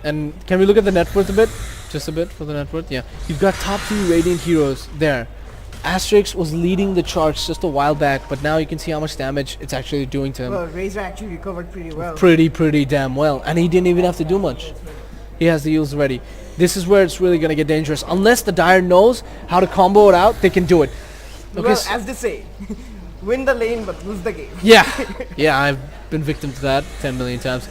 And can we look at the net worth a bit? Just a bit for the net worth? Yeah. You've got top 3 Radiant heroes there. Asterix was leading the charts just a while back, but now you can see how much damage it's actually doing to him. Well, Razor actually recovered pretty well. Pretty damn well. And he didn't even have to do much. He has the heals ready. This is where it's really going to get dangerous. Unless the Dire knows how to combo it out, they can do it. Okay, well, as they say, win the lane but lose the game. Yeah. Yeah, I've been victim to that 10 million times.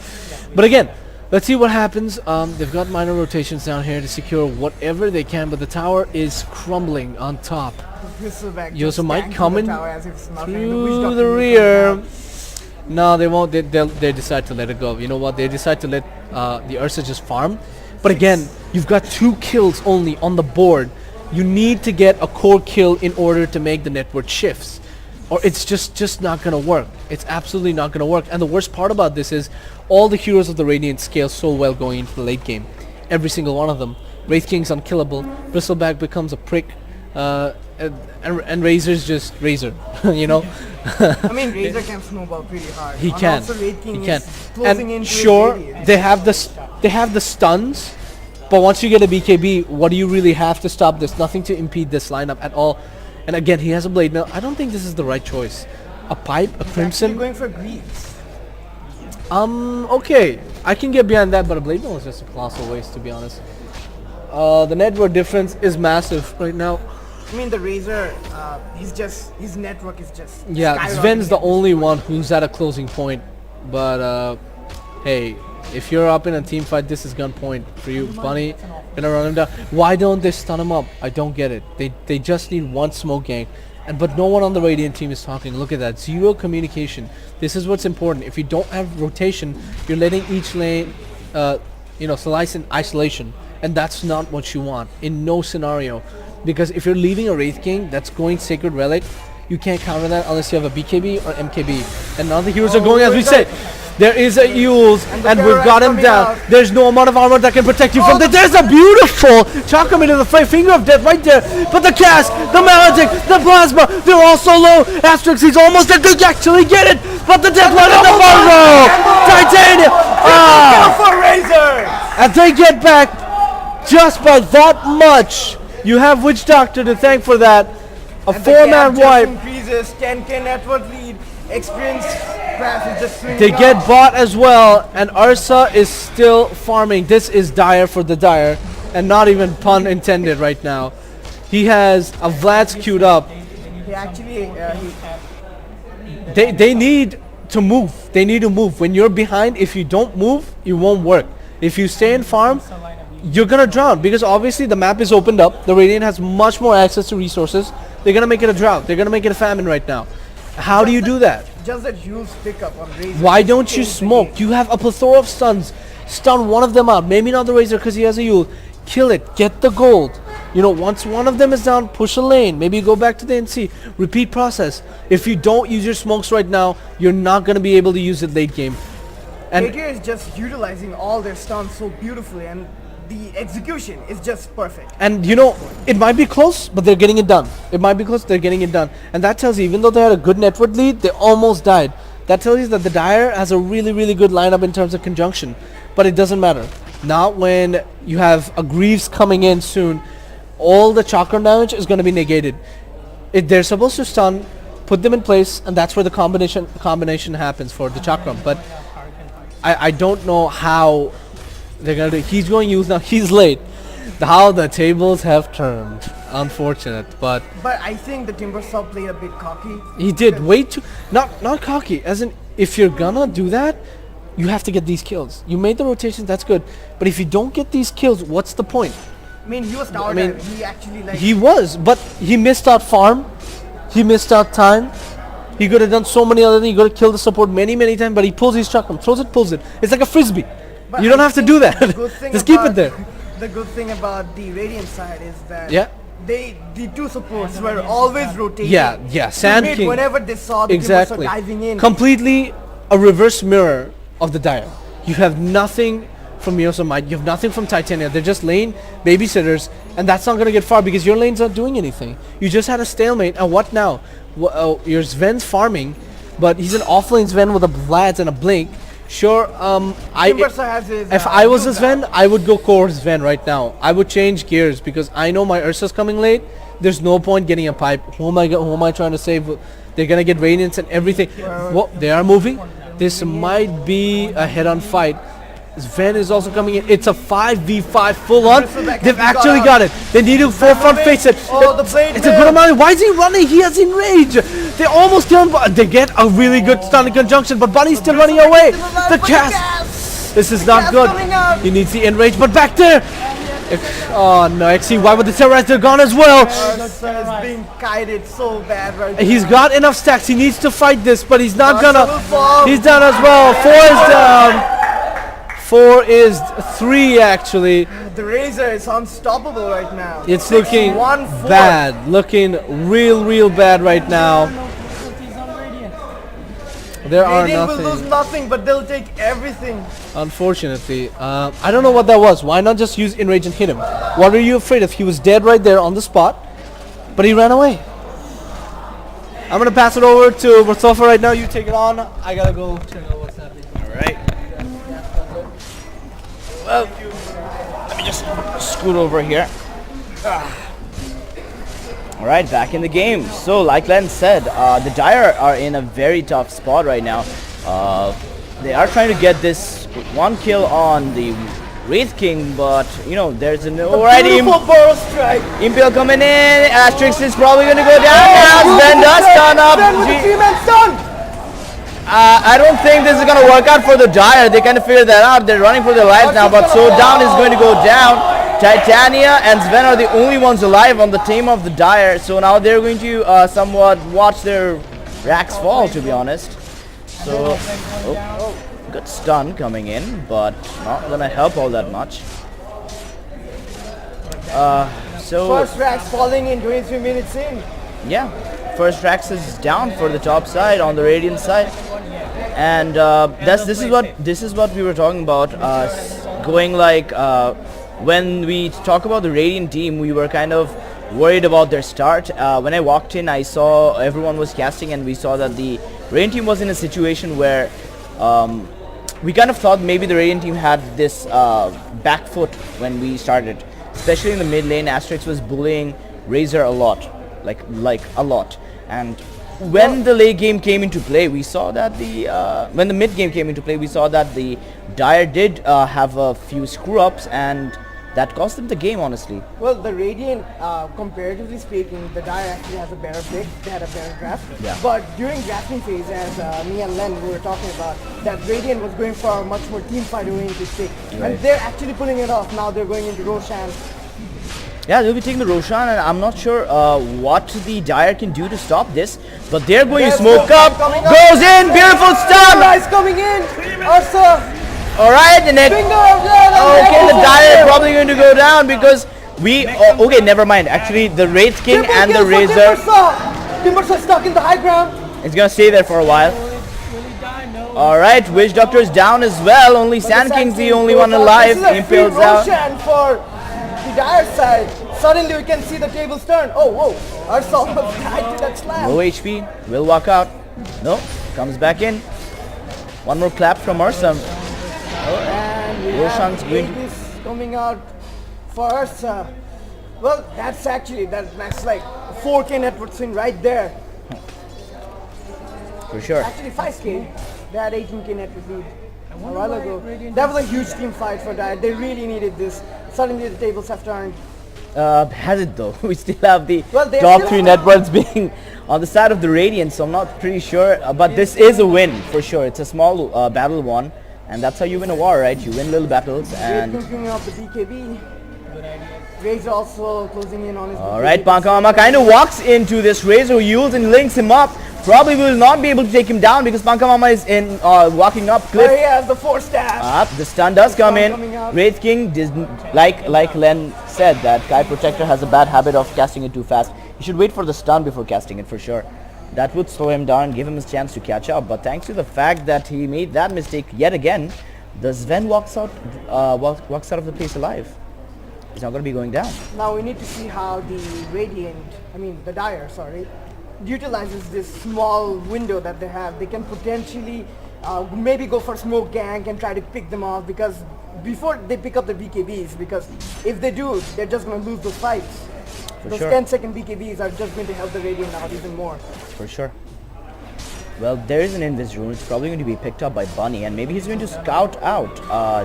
But again, let's see what happens. They've got minor rotations down here to secure whatever they can, but the tower is crumbling on top. Yoso might come in through the rear. No, they won't. They decide to let it go. You know what? They decide to let the Ursa just farm. But again, you've got 2 kills only on the board. You need to get a core kill in order to make the network shifts, or it's just not gonna work. It's absolutely not gonna work. And the worst part about this is all the heroes of the Radiant scale so well going into the late game. Every single one of them. Wraith King's unkillable. Bristleback becomes a prick. And Razor's just Razor, you know. I mean, Razor can snowball pretty hard. He can. Also, Wraith King He can. is closing And into sure, his they have the stuns, but once you get a BKB, what do you really have to stop this? Nothing to impede this lineup at all. And again, he has a blade mail. I don't think this is the right choice. A pipe, a crimson. Going for greaves. Okay, I can get behind that, but a blade mail is just a colossal waste, to be honest. The network difference is massive right now. I mean, the Razor, his network is just. Yeah, Sven's the only one who's at a closing point. But hey, if you're up in a team fight, this is gunpoint for you. Bunny gonna run him down. Why don't they stun him up? I don't get it. They just need one smoke gang, but no one on the Radiant team is talking. Look at that, 0 communication. This is what's important. If you don't have rotation, you're letting each lane, slice in isolation, and that's not what you want in no scenario. Because if you're leaving a Wraith King that's going Sacred Relic, you can't counter that unless you have a BKB or MKB. And now the heroes are going as we say. There is a Yules, and we've got him down. There's no amount of armor that can protect you from that. There's a beautiful Chakram into the finger of death right there. But the cast, the Maledict, the Plasma, they're all so low. Asterix, he's almost there. They actually get it. But the Deathlight on the Fargo. Titanium. For Razor. And they get back just by that much. You have Witch Doctor to thank for that. A 4-man wipe. Increases 10k network lead. Experience crash is just swinging They get off. bought as well, and Ursa is still farming. This is dire for the Dire, and not even pun intended right now. He has a Vlad's queued up. He actually They need to move. They need to move. When you're behind, if you don't move, it won't work. If you stay in farm, you're gonna drown, because obviously the map is opened up. The Radiant has much more access to resources. They're gonna make it a drought. They're gonna make it a famine right now. How do you do that? Just that huge pickup on Razor. Why don't you smoke? You have a plethora of stuns. Stun one of them out. Maybe not the Razor because he has a Yule. Kill it. Get the gold. You know, once one of them is down, push a lane. Maybe go back to the NC. Repeat process. If you don't use your smokes right now, you're not going to be able to use it late game. And KK is just utilizing all their stuns so beautifully, and the execution is just perfect. And you know, it might be close, but they're getting it done. It might be close, they're getting it done. And that tells you, even though they had a good network lead, they almost died. That tells you that the Dire has a really, really good lineup in terms of conjunction. But it doesn't matter. Not when you have a Greaves coming in soon. All the chakra damage is going to be negated. They're supposed to stun, put them in place, and that's where the combination happens for the chakram. But I don't know how they're gonna do. He's going to use now. He's late. How the tables have turned. Unfortunate, but I think the Timbersaw played a bit cocky. he did way too not cocky. As in, if you're gonna do that, you have to get these kills. You made the rotations, that's good. But if you don't get these kills, what's the point? I mean, he was tower diving. He actually he was, but he missed out farm. He missed out time. He could have done so many other things. He could have killed the support many times, but he pulls his chakram, throws it, pulls it. It's like a frisbee. But you don't I have to think do that. Just keep it there. The good thing about the Radiant side is that Yeah. the two supports were always rotating. Yeah. Sand King. Whenever they saw the Exactly. Timbersaw diving in. Completely a reverse mirror of the Dire. You have nothing from Yoso Might. You have nothing from Titania. They're just lane babysitters, and that's not going to get far because your lane's not doing anything. You just had a stalemate, and what now? Your Sven's farming, but he's an offlane Sven with a Vlad's and a Blink. Sure. Timbersaw has his. If I was a ULAB. Sven, I would go core Sven right now. I would change gears because I know my Ursa's coming late. There's no point getting a pipe. Who am I trying to save? They're gonna get Radiance and everything. Whoa, they are moving. This might be a head-on fight. Sven is also coming in. It's a 5v5 full-on. They've actually got it. They need to forefront face it. Oh, the blade It's a good amount. Why is he running? He has enrage. They almost turn. They get a really good stun conjunction, but Bunny's still running away. The cast. This is not good. He needs the enrage, but back there. Oh no, XC, why would the terrorize? They're gone as well. Ursa is being kited so bad right now. He's got enough stacks. He needs to fight this, but he's not Ursa gonna. will fall. He's done as well. 4 is down. 4 is 3 actually. The Razor is unstoppable right now. It's looking 6-1-4. bad. Looking real bad right now. There are Radiant will lose nothing. nothing, but they'll take everything. Unfortunately, I don't know what that was. Why not just use enrage and hit him? What are you afraid of? He was dead right there on the spot, but he ran away. I'm gonna pass it over to Mustafa right now. You take it on. I gotta go check out what's happening. All right. Well, let me just scoot over here. All right, back in the game. So, like Len said, the Dire are in a very tough spot right now. They are trying to get this one kill on the Wraith King, but you know, there's an already Burrow strike. Impale coming in. Asterix is probably going to go down now. Sven does stun up. Sven with a 3-man stun. I don't think this is going to work out for the Dire. They kind of figured that out. They're running for their lives now, but so down is going to go down. Titania and Sven are the only ones alive on the team of the Dire, so now they're going to somewhat watch their racks fall, to be honest. So, good stun coming in, but not going to help all that much. So First racks falling in 23 minutes in. yeah, first Rax is down for the top side on the Radiant side, and this is what we were talking about. Going like when we talk about the Radiant team, we were kind of worried about their start. When I walked in, I saw everyone was casting, and we saw that the Radiant team was in a situation where we kind of thought maybe the Radiant team had this back foot when we started, especially in the mid lane. Asterix was bullying Razor a lot, like a lot, and when the late game came into play, we saw that when the mid game came into play, we saw that the Dire did have a few screw ups, and that cost them the game, honestly. Well, the Radiant, comparatively speaking, the Dire actually has a better pick. They had a better draft. Yeah. But during drafting phase, as me and Len were talking about, that Radiant was going for a much more team fight oriented pick. Right. And they're actually pulling it off. Now they're going into Roshan. Yeah, they'll be taking the Roshan, and I'm not sure what the Dire can do to stop this, but they're going to There's smoke no up. coming up. Goes in, beautiful stun. Nice coming in. Ursa. All right, and then Finger of blood. okay, the Dire are probably going to go down because we. Okay, never mind. Actually, the Wraith King and the Razor Timbersaw stuck in the high ground. is going to stay there for a while. All right, Witch Doctor is down as well. Only Sand King's the only one alive. This is a free Impales out. Roshan for the Dire side. Suddenly we can see the tables turn. Oh, whoa. Ursa almost died to that slam. Low HP, will walk out. No, comes back in. One more clap from Ursa. And we Roshan's have going to- Aegis coming out for Ursa. Well, that's like 4K net worth swing right there. For sure. Actually 5K. They had 18K net worth lead a while ago. That was a huge team fight for Dire. They really needed this. Suddenly the tables have turned. Has it though? We still have the Well, they top still 3 have- net worths being on the side of the Radiant, so I'm not pretty sure. But this is a win for sure. It's a small battle won, and that's how you win a war, right? You win little battles. And Cooking up the BKB. Razor also closing in on his all right, Pankamama kind of walks into this Razor Yules and links him up. Probably will not be able to take him down because Pankamama is in walking up cliff. There he has the 4 stab. The stun does come stun in. coming out. Wraith King, like Len said, that Kai Protector has a bad habit of casting it too fast. He should wait for the stun before casting it for sure. That would slow him down and give him a chance to catch up. But thanks to the fact that he made that mistake yet again, the Sven walks out of the place alive. He's not going to be going down. Now we need to see how the the Dire, utilizes this small window that they have. They can potentially maybe go for smoke gank and try to pick them off, because before they pick up the BKBs, because if they do, they're just going to lose those fights. Those sure. 10-second BKBs are just going to help the Radiant out even more. For sure. Well, there is an invis rune. It's probably going to be picked up by Bunny, and maybe he's going to scout out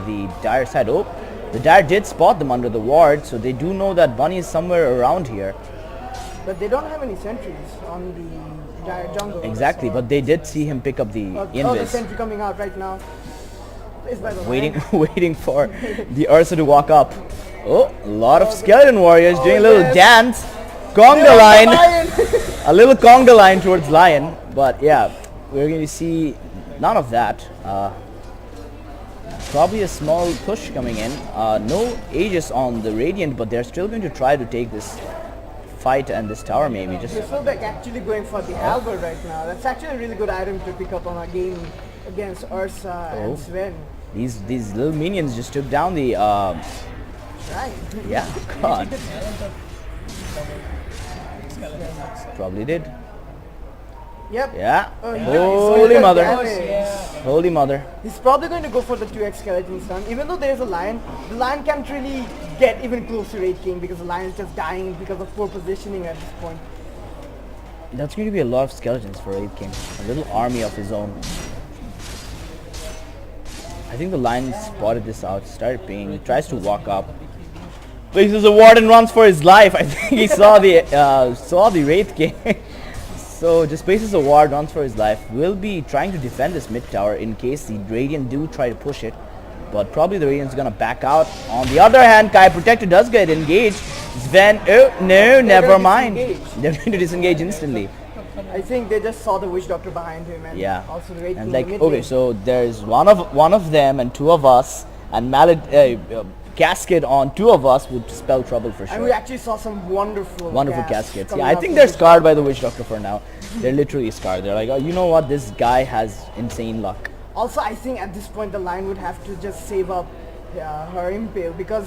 the Dire side. Oh, the Dire did spot them under the ward, so they do know that Bunny is somewhere around here. But they don't have any sentries on the Dire jungle. Exactly, but they did see him pick up the the invis. sentry coming out right now. It's by the Waiting, line. waiting for the Ursa to walk up. Oh, a lot of skeleton warriors doing a little dance. Conga line. A little conga line towards Lion. But yeah, we're going to see none of that. Probably a small push coming in. No Aegis on the Radiant, but they're still going to try to take this fight and this tower maybe. Just Griselbeck actually going for the halberd right now. That's actually a really good item to pick up on a game against Ursa and Sven. these little minions just took down the Right. yeah, God. Probably did. Yep. Yeah. He's Holy got mother. damage. Holy mother. He's probably going to go for the 2x skeleton stun. Even though there's a lion, the lion can't really get even close to Wraith King because the lion is just dying because of poor positioning at this point. That's going to be a lot of skeletons for Wraith King. A little army of his own. I think the lion spotted this out, started pinging, tries to walk up. Places a ward and runs for his life. I think he saw the Wraith King. So just places a ward, runs for his life. Will be trying to defend this mid tower in case the Radiant do try to push it. But probably the Radiant's gonna back out. On the other hand, Kai Protector does get engaged. Sven, oh no, never mind. They're going to disengage instantly. I think they just saw the Witch Doctor behind him, and Yeah. also the Wraith And King like, in the mid okay, lane. so there's one of them and two of us, and Cascade on two of us would spell trouble for And we sure. actually saw some wonderful Cascades. coming Yeah, I out think from they're Witch scarred by the Witch Doctor for now. They're literally scarred. They're like, oh, you know what? This guy has insane luck. Also, I think at this point the line would have to just save up her impale, because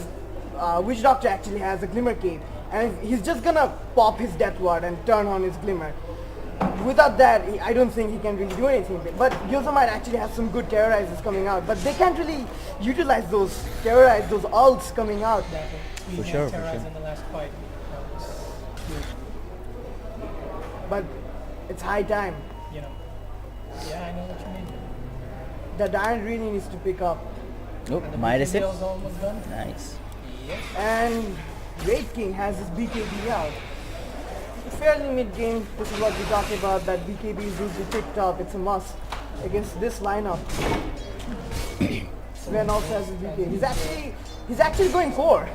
Witch Doctor actually has a Glimmer Cape, and he's just gonna pop his Death Ward and turn on his Glimmer. Without that, I don't think he can really do anything. But Gyoza might actually have some good terrorizers coming out, but they can't really utilize those ults coming out. For sure, for Terrorize sure. in the last fight. That was huge. But it's high time. You know. Yeah, I know what you mean. The Diane really needs to pick up. Nope, Midas it. Video's almost done. Nice. And Wraith King has his BKB out. Fairly mid-game, this is what we talked about, that BKB is usually picked up, it's a must against this lineup. Sven also has his BKB. He's actually going core.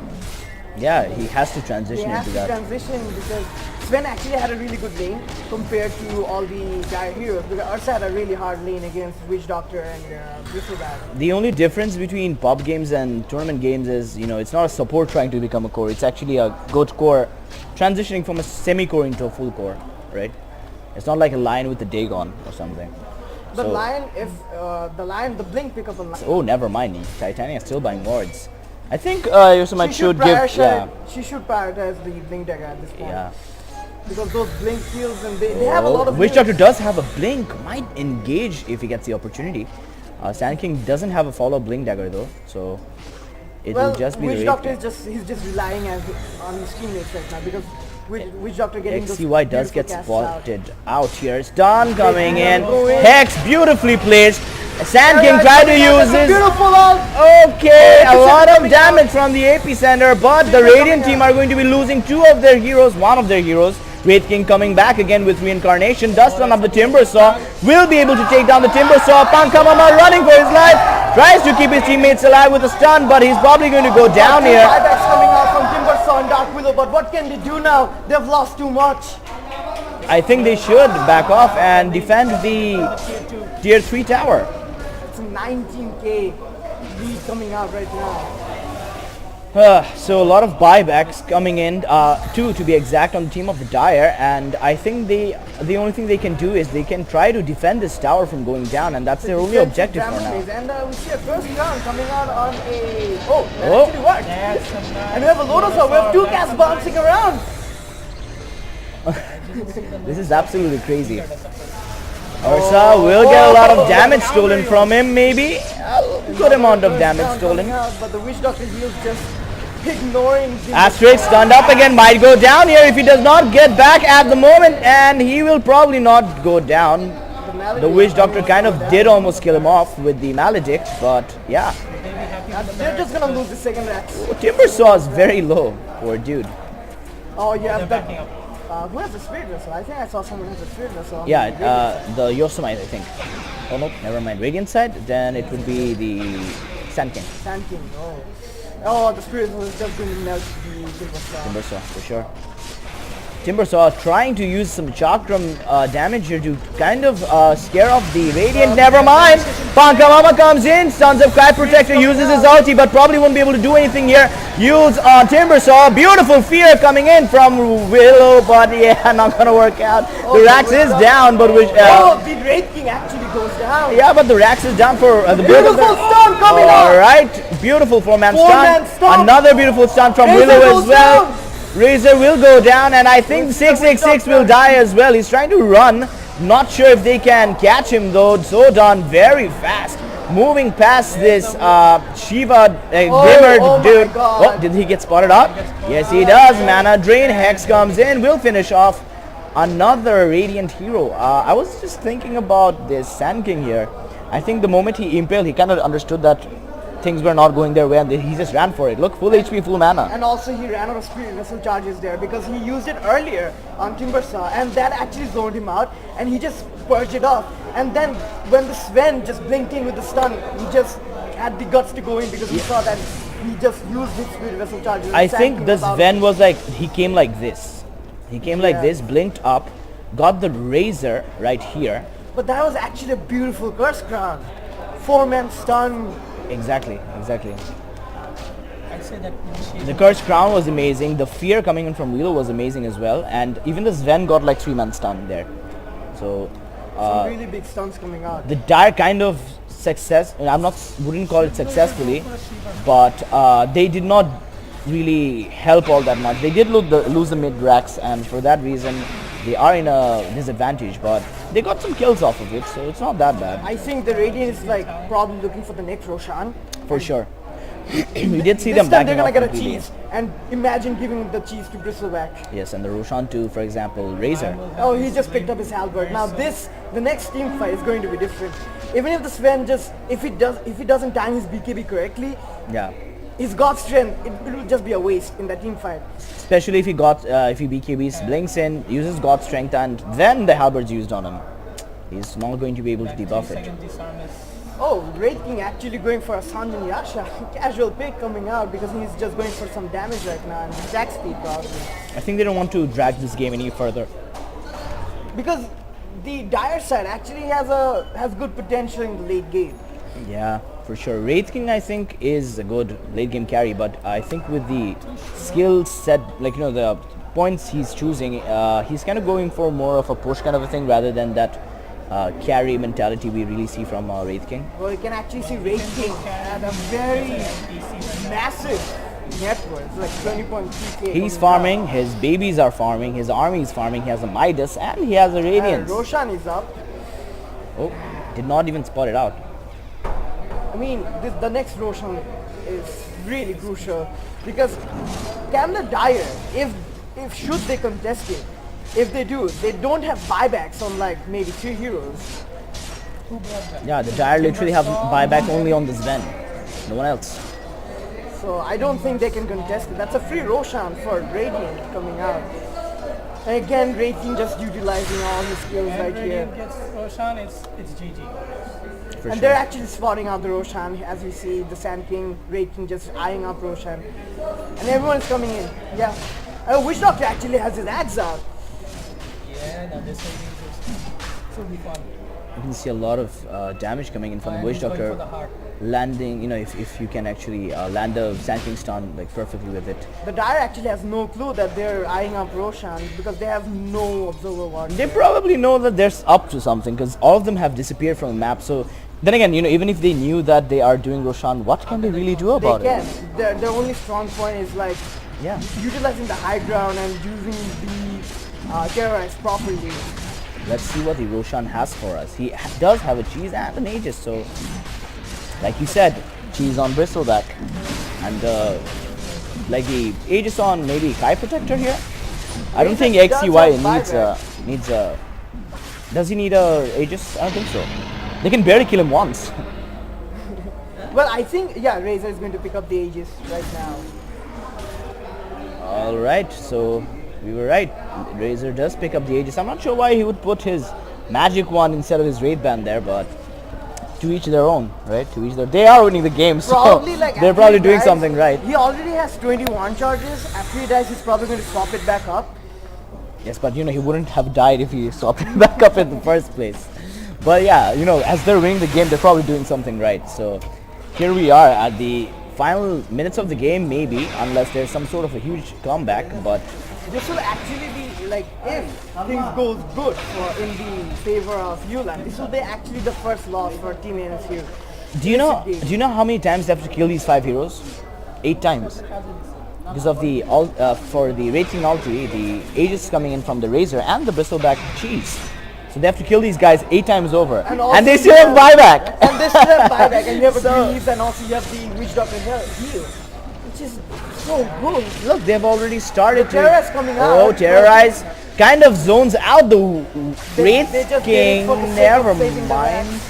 Yeah, he has to He transition has into to that. transition because Sven actually had a really good lane compared to all the Dire heroes, because Ursa had a really hard lane against Witch Doctor and Griselbeck. The only difference between pub games and tournament games is, you know, it's not a support trying to become a core. It's actually a go-to core transitioning from a semi-core into a full core, right? It's not like a lion with a Dagon or something. The So- Lion, if the Blink pickup on Lion. Oh, never mind. Titania is still buying wards. I think Yosemite should give. Yeah. She should prioritize the Blink Dagger at this point. Yeah. Because those Blink kills, and they have a lot of Witch heals. Doctor does have a blink. Might engage if he gets the opportunity. Sand King doesn't have a follow blink dagger though, so it Well, will just be Witch the Doctor Wraith is he's just relying on his teammates right now, because Witch Doctor getting those XCY does beautiful get casts out. spotted out here. Stun coming in. Go in. Hex beautifully placed. Sand King Yeah, tried to that's use a his. beautiful ult. Okay, a lot of coming damage from the epicenter, but the Timber Radiant coming team out. are going to be losing one of their heroes. Wraith King coming back again with reincarnation. Does stun up the Timber Saw. Will be able to take down the Timber Saw. Pankamama running for his life. Tries to keep his teammates alive with a stun, but he's probably going to go down here. Buybacks coming out from Timbersaw and Dark Willow, but what can they do now? They've lost too much. I think they should back off and defend the tier 3 tower. It's a 19k lead coming out right now. So a lot of buybacks coming in, two to be exact, on the team of the Dire, and I think the only thing they can do is they can try to defend this tower from going down, and that's their only objective for now. And we see a first round coming out on a... Oh, that Oh. actually worked. That's a nice And we have a Lotus Orb. We have two casts bouncing around. This is absolutely crazy. Ursa will get a lot of damage stolen from him, maybe. A good amount of damage stolen. But the Witch Doctor heals just ignoring the Asterix stunned up again, might go down here if he does not get back at the moment, and he will probably not go down. The Witch Doctor kind of did almost kill him off with the Maledict, but yeah. They're just gonna lose the second Rex. Timbersaw is very low, poor dude. Oh, you have They're backing that. up. Who has the Spirit Vessel? I think I saw someone has the Spirit Vessel. Yeah, the Yosemite, I think. Oh nope, never mind. Radiant side, then it would be the Sand King. Sand King. Oh, the Spirit Vessel is just going to melt the Timbersaw. Timbersaw, for sure. Timbersaw trying to use some Chakram damage here to kind of scare off the Radiant. Never mind. Pankamama comes in. Sons of Kite Protector uses his ulti, but probably won't be able to do anything here. Use on Timbersaw. Beautiful fear coming in from Willow, but yeah, not gonna work out. The Rax is down, but which? Oh, the Wraith King actually goes down. Yeah, but the Rax is down for the Beautiful stun coming All out. right, beautiful four-man Four-man stun. stun. Another beautiful stun from Razor Willow goes as well. down. Razor will go down, and I think 666 will die as well. He's trying to run. Not sure if they can catch him though. So done very fast. Moving past this Shiva Glimmer oh my dude. God. Oh, did he get spotted up? Yes, he does. Mana Drain. Hex comes in. Will finish off another Radiant hero. I was just thinking about this Sand King here. I think the moment he impaled, he kind of understood that things were not going their way, and he just ran for it. Look, full HP, full mana. And also he ran out of Spirit Vessel charges there because he used it earlier on Timbersaw, and that actually zoned him out, and he just purged it off. And then when the Sven just blinked in with the stun, he just had the guts to go in because he saw that he just used his Spirit Vessel charges. I and Sand think King this was out. Ven was like, he came like this. He came like this, blinked up, got the Razor right here. But that was actually a beautiful Curse Crown. 4-man stun. Exactly. I'd say that initiation. The Curse Crown was amazing. The fear coming in from Willow was amazing as well. And even the Sven got like 3-man stun there. So Some really big stuns coming out. the dire kind of success, wouldn't call it successfully, but they did not really help all that much. They did lose the mid racks, and for that reason they are in a disadvantage, but they got some kills off of it, so it's not that bad. I think the Radiant is like probably looking for the next Roshan. For sure. We did see This them time backing they're gonna off get a completely. cheese, and imagine giving the cheese to Bristleback. Yes, and the Roshan too, for example, Razor. Oh, he just picked up his halberd. Now the next team fight is going to be different. Even if the Sven if he doesn't time his BKB correctly, Yeah. his God Strength, it will just be a waste in that team fight. Especially if he BKBs, blinks in, uses God Strength, and then the halberd's used on him. He's not going to be able to debuff it. Second disarm is Oh, Wraith King actually going for a Sanjan Yasha. Casual pick coming out because he's just going for some damage right now and attack speed probably. I think they don't want to drag this game any further. Because the Dire side actually has good potential in the late game. Yeah, for sure. Wraith King, I think, is a good late game carry, but I think with the skill set, the points he's choosing, he's kind of going for more of a push kind of a thing rather than that carry mentality we really see from Wraith King. Well, you can actually see Wraith King at a very massive net worth, like 20.3k. He's farming, his babies are farming, his army is farming, he has a Midas, and he has a Radiance. Roshan is up. Oh, did not even spot it out. I mean, the next Roshan is really crucial because can the Dire, if should they contest it, if they do, they don't have buybacks on like maybe 3 heroes. Yeah, the Dire literally have buyback only on the Sven, no one else. So I don't think they can contest it. That's a free Roshan for Radiant coming out. And again, Radiant just utilizing all his skills right here. Radiant gets Roshan, it's GG. For And sure. they're actually spotting out the Roshan, as we see the Sand King, Wraith King just eyeing up Roshan. And everyone's coming in. Yeah. Witch Doctor actually has his axe out. Yeah, no, this will be fun. You can see a lot of damage coming in from the And Witch he's going for Doctor. the heart. Landing, if you can actually land a Sand King stun like perfectly with it. The Dire actually has no clue that they're eyeing up Roshan because they have no Observer Watch. They probably know that they're up to something because all of them have disappeared from the map. So then again, even if they knew that they are doing Roshan, what can they really do They about can. it? Their only strong point is like Yeah. utilizing the high ground and using the terrorize properly. let's see what the Roshan has for us. He does have a cheese and an Aegis, so like you said, cheese on bristleback, and like the Aegis on maybe Kai Protector here. I don't think Aegis does XUI have needs a. Does he need a Aegis? I don't think so. They can barely kill him once. Well, I think, yeah, Razor is going to pick up the Aegis right now. Alright, so we were right. Razor does pick up the Aegis. I'm not sure why he would put his magic one instead of his Wraith Band there, but to each their own, right? To each their. They are winning the game, so Probably, like, they're after probably he doing dies, something right. He already has 21 charges. After he dies, he's probably going to swap it back up. Yes, but you know, he wouldn't have died if he swapped it back up in the first place. But yeah, you know, as they're winning the game, they're probably doing something right. So here we are at the final minutes of the game, maybe, unless there's some sort of a huge comeback. But This will actually be, like, if things goes good in the favor of ULAB, this will be actually the first loss for Team NSU. do you know how many times they have to kill these 5 heroes? 8 times. Because of the for the rating ulti, the Aegis coming in from the Razor and the bristleback cheese. So they have to kill these guys 8 times over. And they still have buyback. And they still have buyback, and you have a So- Greaves, and also you have the Witch Doctor heal, which is so good. Look, they've already started to. Terrorize coming out. Oh, terrorize! Kind of zones out the Wraith they just did it King. for the sake of Never saving the mind. land.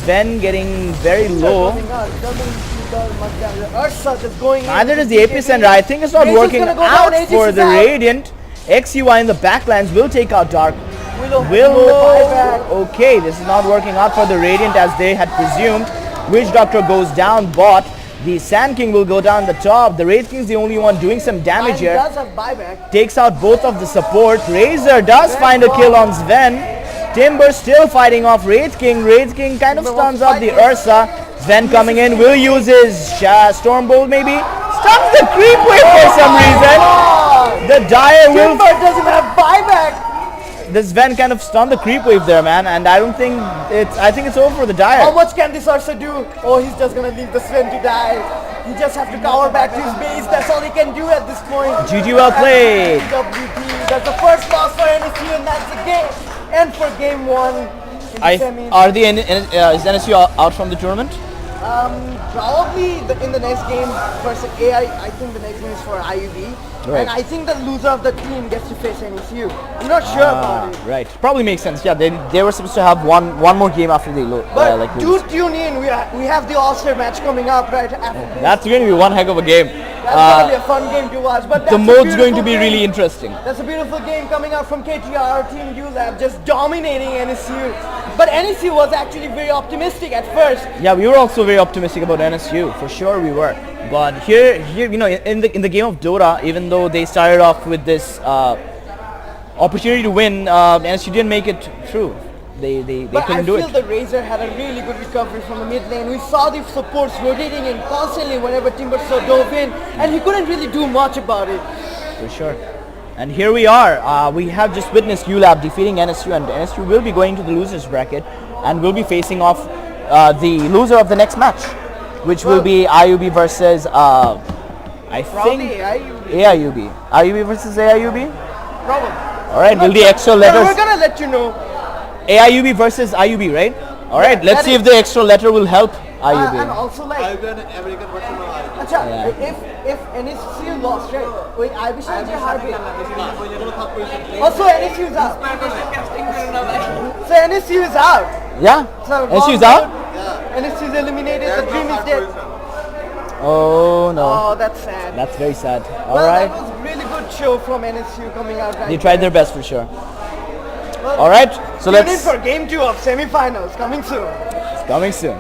Sven getting very low. Coming out, it doesn't do much damage. Ursa just going in. Neither is the Epicenter. I think it's not Razor's working gonna go out down, Aegis for is the out. Radiant. XUI in the backlands will take out Dark. Willow Willow. Okay, this is not working out for the Radiant as they had presumed. Witch Doctor goes down bot. The Sand King will go down the top. The Wraith King's the only one doing some damage He here. does have buyback. Takes out both of the support. Razor does find a kill on Sven. Timber still fighting off Wraith King. Wraith King kind of stuns out the Ursa. Sven coming in will use his Stormbolt maybe. Stuns the creep wave for some reason. The Dire will. Timber doesn't have buyback. This Sven kind of stunned the creep wave there, man, and I don't think it's. I think it's over for the Dire. How much can this Ursa do? Oh, he's just gonna leave the Sven to die. He just have to cower back to his base. That's all he can do at this point. GG, well played. WP. That's the first loss for NSU, and that's the game. And for game 1 in the semis. Is NSU out from the tournament? Probably in the next game versus AI. I think the next game is for IUB. Right. And I think the loser of the team gets to face NSU. I'm not sure about it. Right. Probably makes sense. Yeah, they were supposed to have one more game after they But like do tune in. We have the All-Star match coming up right after this. That's going to be one heck of a game. That's going to be a fun game to watch. But The that's a mode's going to beautiful be game. really interesting. That's a beautiful game coming out from KTR Team ULAB, just dominating NSU. But NSU was actually very optimistic at first. Yeah, we were also very optimistic about NSU. For sure we were. But here, you know, in the game of Dota, even though they started off with this opportunity to win, NSU didn't make it through. They But I couldn't do feel it. the Razor had a really good recovery from the mid lane. We saw the supports rotating in constantly whenever Timbersaw dove in, and he couldn't really do much about it. For sure. And here we are. We have just witnessed ULAB defeating NSU, and NSU will be going to the losers bracket and will be facing off the loser of the next match, which will be IUB versus I Probably think IUB. AIUB. IUB versus AIUB. Probably. All right, will the extra But letters we're gonna let you know. AIUB versus IUB, right? All right, Yeah, let's that see is- if the extra letter will help And IUB. also like, Acha, if NSU lost, right? Wait, I wish I had Also, NSU is out. So NSU is out. Yeah, So NSU is out. NSU is eliminated. The dream is dead. Oh no, Oh, that's sad. that's very sad. All Well, right, that was a really good show from NSU coming out. Right they tried their best for sure. Well, All right, so tune in let's for game 2 of semifinals coming soon. coming soon.